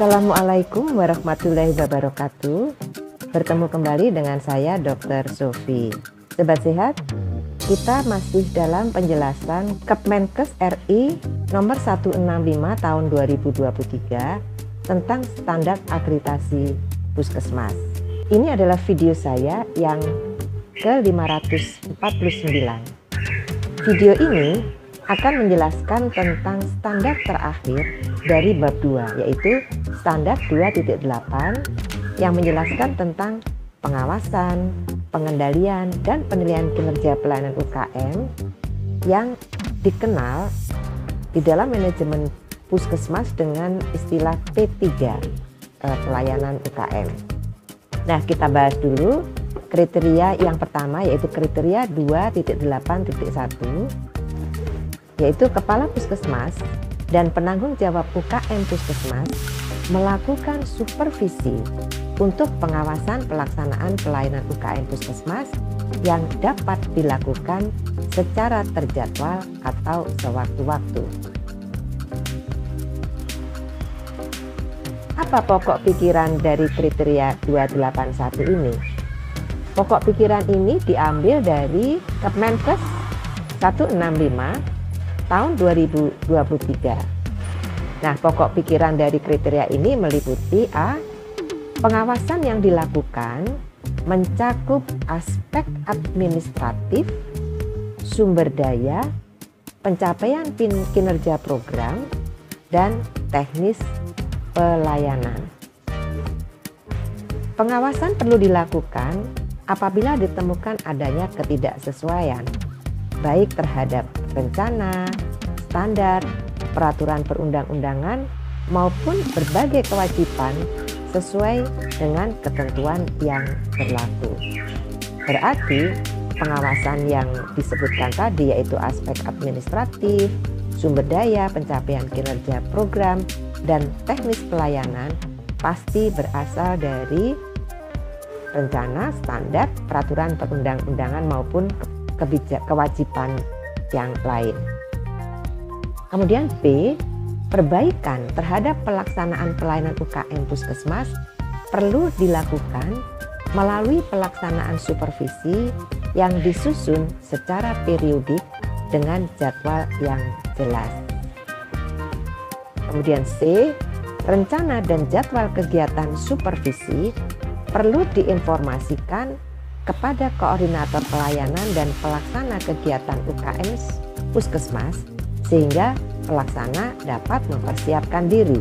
Assalamualaikum warahmatullahi wabarakatuh. Bertemu kembali dengan saya Dr. Sofi. Sobat sehat, kita masih dalam penjelasan Kemenkes RI nomor 165 tahun 2023 tentang standar akreditasi puskesmas. Ini adalah video saya yang ke-549. Video ini akan menjelaskan tentang standar terakhir dari bab 2, yaitu standar 2.8 yang menjelaskan tentang pengawasan, pengendalian, dan penilaian kinerja pelayanan UKM yang dikenal di dalam manajemen puskesmas dengan istilah P3, pelayanan UKM. Nah, kita bahas dulu kriteria yang pertama, yaitu kriteria 2.8.1, yaitu kepala puskesmas dan penanggung jawab UKM puskesmas melakukan supervisi untuk pengawasan pelaksanaan pelayanan UKM puskesmas yang dapat dilakukan secara terjadwal atau sewaktu-waktu. Apa pokok pikiran dari kriteria 281 ini? Pokok pikiran ini diambil dari Kemenkes 165 tahun 2023. Nah, pokok pikiran dari kriteria ini meliputi A. Pengawasan yang dilakukan mencakup aspek administratif, sumber daya, pencapaian kinerja program, dan teknis pelayanan. Pengawasan perlu dilakukan apabila ditemukan adanya ketidaksesuaian, baik terhadap rencana, standar, peraturan perundang-undangan, maupun berbagai kewajiban sesuai dengan ketentuan yang berlaku. Berarti pengawasan yang disebutkan tadi, yaitu aspek administratif, sumber daya, pencapaian kinerja program, dan teknis pelayanan pasti berasal dari rencana, standar, peraturan perundang-undangan maupun kewajiban yang lain. Kemudian B, perbaikan terhadap pelaksanaan pelayanan UKM puskesmas perlu dilakukan melalui pelaksanaan supervisi yang disusun secara periodik dengan jadwal yang jelas. Kemudian C, rencana dan jadwal kegiatan supervisi perlu diinformasikan kepada koordinator pelayanan dan pelaksana kegiatan UKM puskesmas sehingga pelaksana dapat mempersiapkan diri.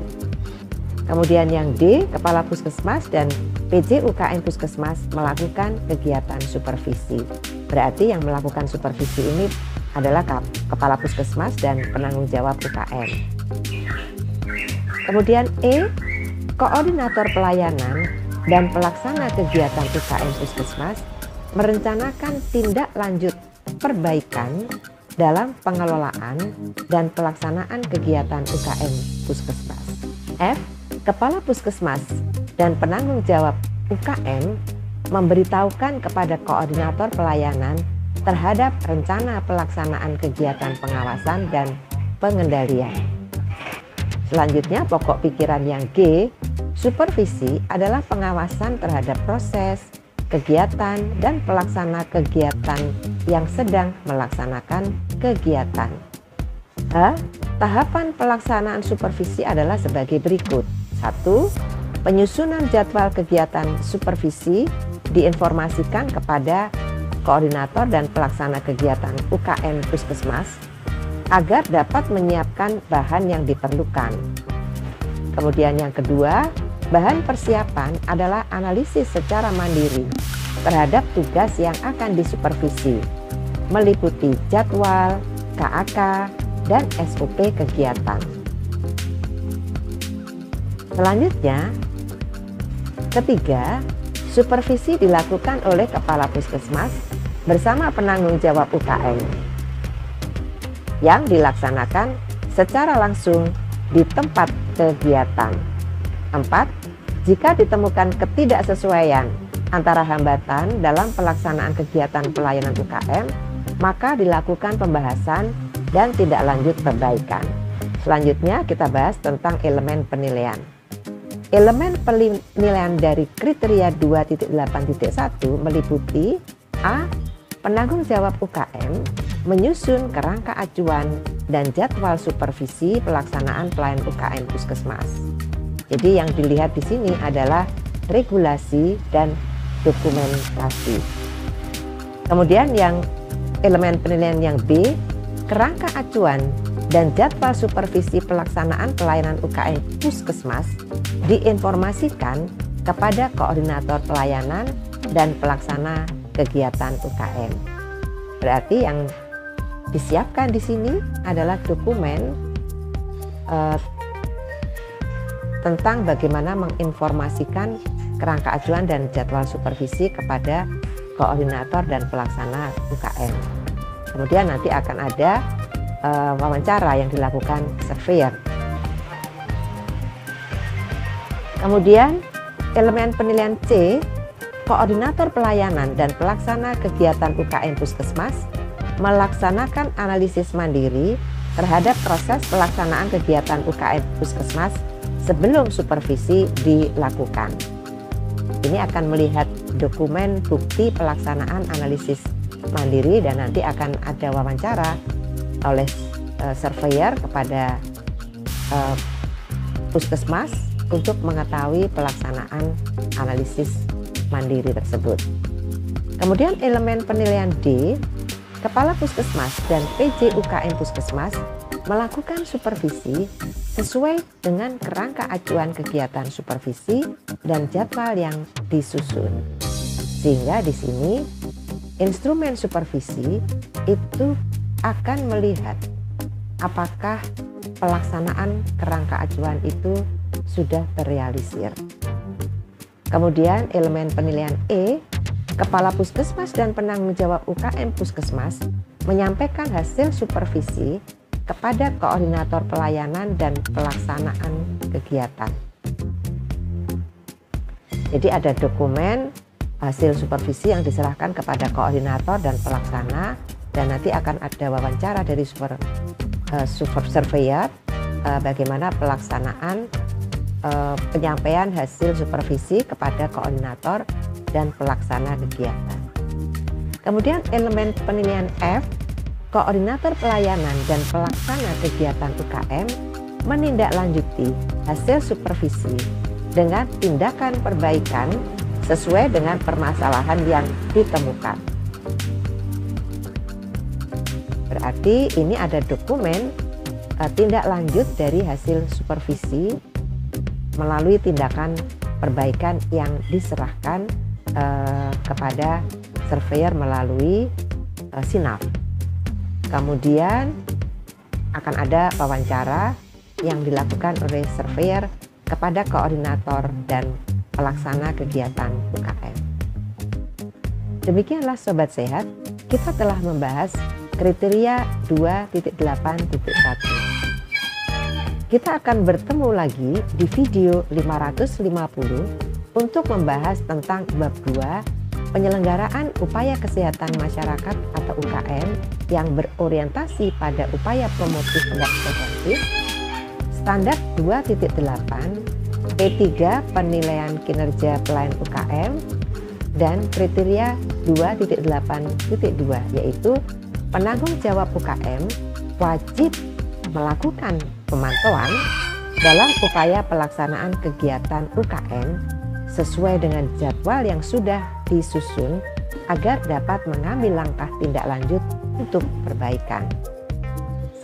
Kemudian yang D, kepala puskesmas dan PJ UKM puskesmas melakukan kegiatan supervisi. Berarti yang melakukan supervisi ini adalah kepala puskesmas dan penanggung jawab UKM. Kemudian E, koordinator pelayanan dan pelaksana kegiatan UKM puskesmas merencanakan tindak lanjut perbaikan dalam pengelolaan dan pelaksanaan kegiatan UKM puskesmas. F, kepala puskesmas dan penanggung jawab UKM memberitahukan kepada koordinator pelayanan terhadap rencana pelaksanaan kegiatan pengawasan dan pengendalian. Selanjutnya, pokok pikiran yang G, supervisi adalah pengawasan terhadap proses, kegiatan, dan pelaksana kegiatan yang sedang melaksanakan kegiatan. H, tahapan pelaksanaan supervisi adalah sebagai berikut. 1. Penyusunan jadwal kegiatan supervisi diinformasikan kepada koordinator dan pelaksana kegiatan UKM puskesmas agar dapat menyiapkan bahan yang diperlukan. Kemudian yang kedua, bahan persiapan adalah analisis secara mandiri terhadap tugas yang akan disupervisi, meliputi jadwal, KAK, dan SOP kegiatan. Selanjutnya, ketiga, supervisi dilakukan oleh kepala puskesmas bersama penanggung jawab UKM yang dilaksanakan secara langsung di tempat kegiatan. 4. Jika ditemukan ketidaksesuaian antara hambatan dalam pelaksanaan kegiatan pelayanan UKM, maka dilakukan pembahasan dan tindak lanjut perbaikan. Selanjutnya kita bahas tentang elemen penilaian. Elemen penilaian dari kriteria 2.8.1 meliputi A. Penanggung jawab UKM menyusun kerangka acuan dan jadwal supervisi pelaksanaan pelayanan UKM Puskesmas. Jadi yang dilihat di sini adalah regulasi dan dokumentasi. Kemudian yang elemen penilaian yang B, kerangka acuan dan jadwal supervisi pelaksanaan pelayanan UKM Puskesmas diinformasikan kepada koordinator pelayanan dan pelaksana kegiatan UKM. Berarti yang disiapkan di sini adalah dokumen tentang bagaimana menginformasikan kerangka acuan dan jadwal supervisi kepada koordinator dan pelaksana UKM. Kemudian nanti akan ada wawancara yang dilakukan surveyor. Kemudian elemen penilaian C, koordinator pelayanan dan pelaksana kegiatan UKM Puskesmas melaksanakan analisis mandiri terhadap proses pelaksanaan kegiatan UKM Puskesmas sebelum supervisi dilakukan. Ini akan melihat dokumen bukti pelaksanaan analisis mandiri dan nanti akan ada wawancara oleh surveyor kepada Puskesmas untuk mengetahui pelaksanaan analisis mandiri tersebut. Kemudian elemen penilaian D, Kepala Puskesmas dan PJ UKM Puskesmas melakukan supervisi sesuai dengan kerangka acuan kegiatan supervisi dan jadwal yang disusun. Sehingga di sini instrumen supervisi itu akan melihat apakah pelaksanaan kerangka acuan itu sudah terrealisir. Kemudian elemen penilaian E, Kepala Puskesmas dan penanggung jawab UKM Puskesmas menyampaikan hasil supervisi kepada koordinator pelayanan dan pelaksanaan kegiatan. Jadi ada dokumen hasil supervisi yang diserahkan kepada koordinator dan pelaksana dan nanti akan ada wawancara dari surveyor bagaimana pelaksanaan penyampaian hasil supervisi kepada koordinator dan pelaksana kegiatan. Kemudian elemen penilaian F, koordinator pelayanan dan pelaksana kegiatan UKM menindaklanjuti hasil supervisi dengan tindakan perbaikan sesuai dengan permasalahan yang ditemukan. Berarti ini ada dokumen tindak lanjut dari hasil supervisi melalui tindakan perbaikan yang diserahkan kepada surveyor melalui SINAF. Kemudian akan ada wawancara yang dilakukan oleh surveyor kepada koordinator dan pelaksana kegiatan UKM. Demikianlah Sobat Sehat, kita telah membahas kriteria 2.8.1. Kita akan bertemu lagi di video 550 untuk membahas tentang bab 2, penyelenggaraan upaya kesehatan masyarakat atau UKM yang berorientasi pada upaya promotif dan preventif, standar 2.8, P3 penilaian kinerja pelayan UKM, dan kriteria 2.8.2 yaitu penanggung jawab UKM wajib melakukan pemantauan dalam upaya pelaksanaan kegiatan UKM sesuai dengan jadwal yang sudah disusun agar dapat mengambil langkah tindak lanjut untuk perbaikan.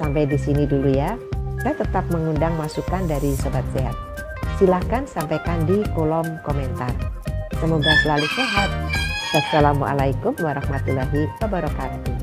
Sampai di sini dulu ya. Saya tetap mengundang masukan dari Sobat Sehat. Silahkan sampaikan di kolom komentar. Semoga selalu sehat. Wassalamualaikum warahmatullahi wabarakatuh.